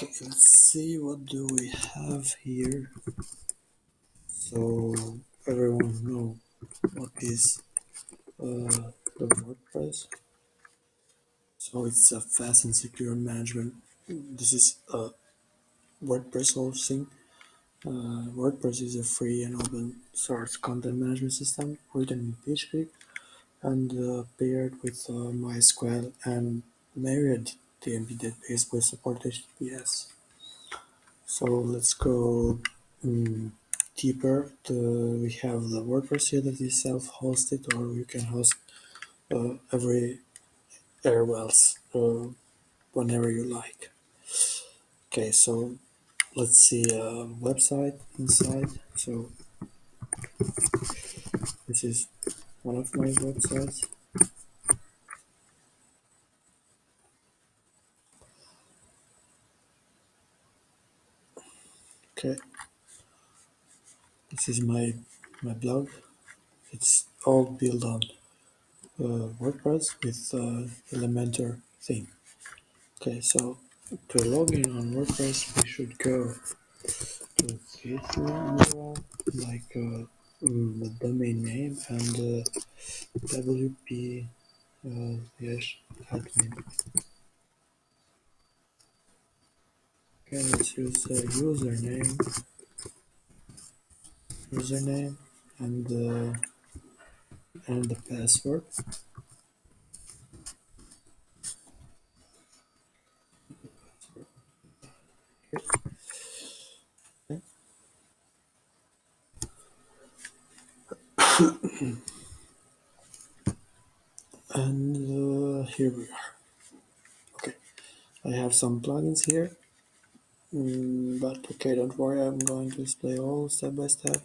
Okay, let's see what do we have here. So everyone know what is the WordPress. So it's a fast and secure management. This is a WordPress hosting. WordPress is a free and open source content management system written in PHP and paired with MySQL and Myriad DB database with support HTTPS. So let's go deeper. We have the WordPress here that is self-hosted, or you can host every else whenever you like. Okay, so let's see a website inside. So this is one of my websites. Okay, this is my blog. It's all built on WordPress with Elementor theme. Okay, so to log in on WordPress, we should go to this URL, like the domain name and WP admin. Okay, let's use username and the password. Okay. And here we are. Okay, I have some plugins here, but okay, don't worry, I'm going to display all step by step,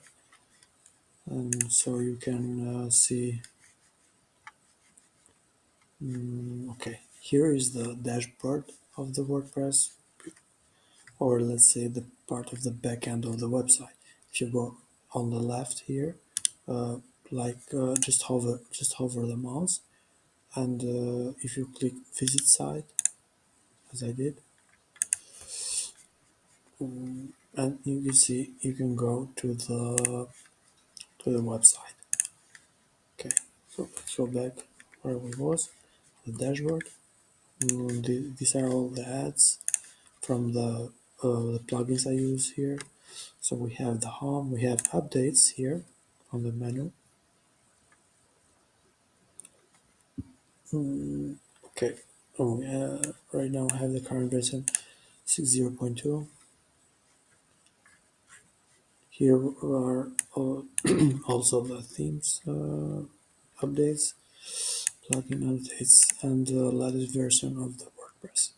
and so you can see. Okay, here is the dashboard of the WordPress, or let's say the part of the back end of the website. If you go on the left here, uh, just hover the mouse, and if you click visit site, as I did, and you can see you can go to the website. Okay, so let's go back where we was, the dashboard. These are all the ads from the plugins I use here. So we have the home, we have updates here on the menu. Okay, right now I have the current version 6.0.2. Here are also the themes updates, plugin updates, and the latest version of the WordPress.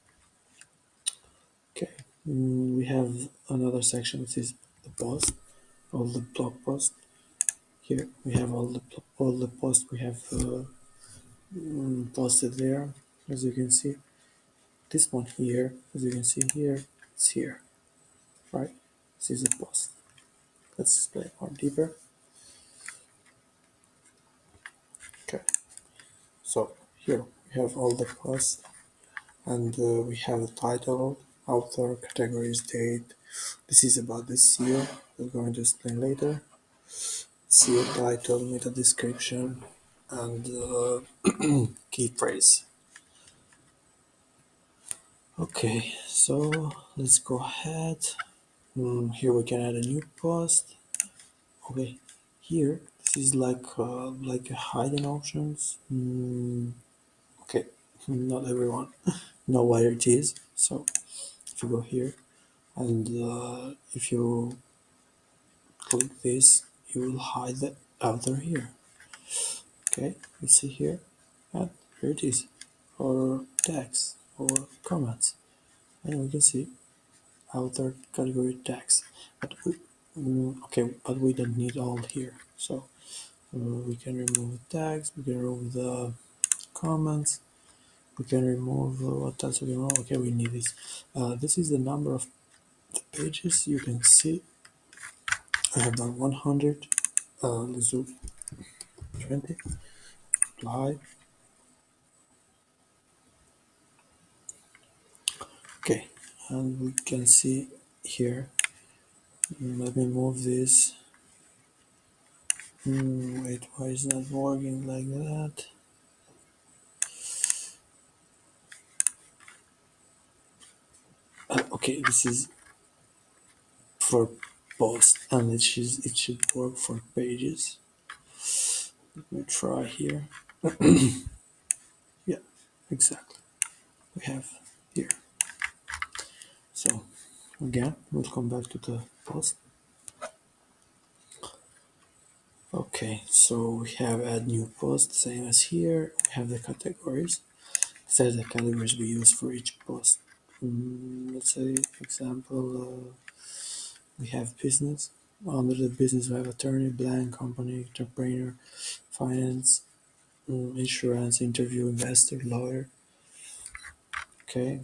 Okay, we have another section which is the post, all the blog posts. Here we have all the posts we have posted there, as you can see. This one here, as you can see here, it's here, right? This is the post. Let's explain more deeper. Okay, so here we have all the posts, and we have the title, author, categories, date. This is about the SEO. We're going to explain later. SEO title, meta description, and key phrase. Okay, so let's go ahead. Here we can add a new post. Okay, here this is like a hiding options. Okay, not everyone know what it is. So if you go here and if you click this, you will hide the author here. Okay, you see here, and here it is, or tags or comments, and we can see author category tags. But okay, but we don't need all here. So we can remove the tags, we can remove the comments, we can remove what else we can remove. Okay, we need this. This is the number of the pages. You can see I have done 100. Let's do 20. Apply. Okay, and we can see here. Let me move this. Wait, why is not working like that? Okay, this is for post, and it should work for pages. Let me try here. Yeah, exactly. We have here. So again, we'll come back to the post. Okay, so we have add new post, same as here. We have the categories. These are the categories we use for each post. Let's say, example, we have business. Under the business, we have attorney, blank, company, entrepreneur, finance, insurance, interview, investor, lawyer. Okay,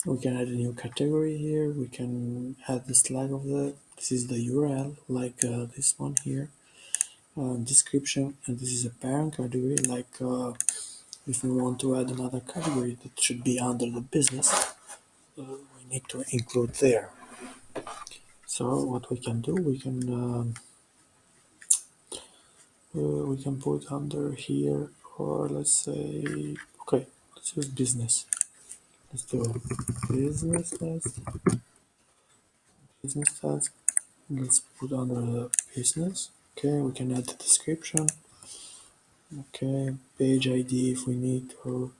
we can add a new category here. We can add the slide of this is the URL, like this one here. Description, and this is a parent category, like if we want to add another category that should be under the business, we need to include there. So what we can do, we can put under here, or let's say, okay, let's use business. Let's do business test. Business test. Let's put under the business. Okay, we can add the description. Okay, page ID if we need to,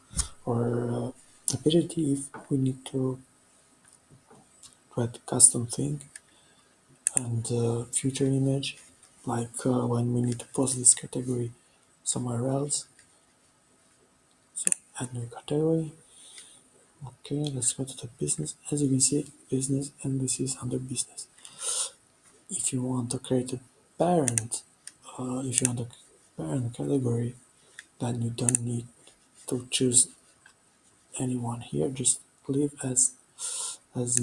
or a page ID if we need to add custom thing, and future image, like when we need to post this category somewhere else. So add new category. Okay, let's go to the business. As you can see, business, and this is under business. If you want to create a parent, if you want a parent category, then you don't need to choose anyone here. Just leave as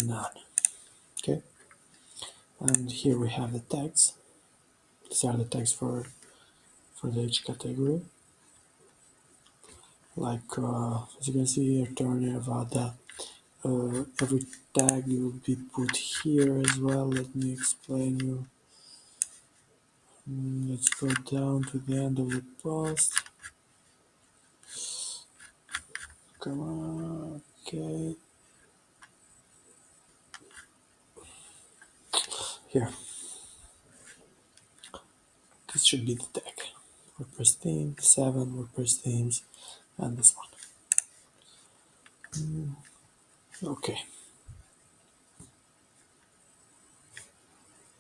none. Okay, and here we have the tags. These are the tags for the each category. Like as you can see here, Turner Nevada. Every tag will be put here as well. Let me explain you. Let's go down to the end of the post. Come on, okay. Here, this should be the tag. WordPress theme, 7 WordPress themes, and this one. Okay,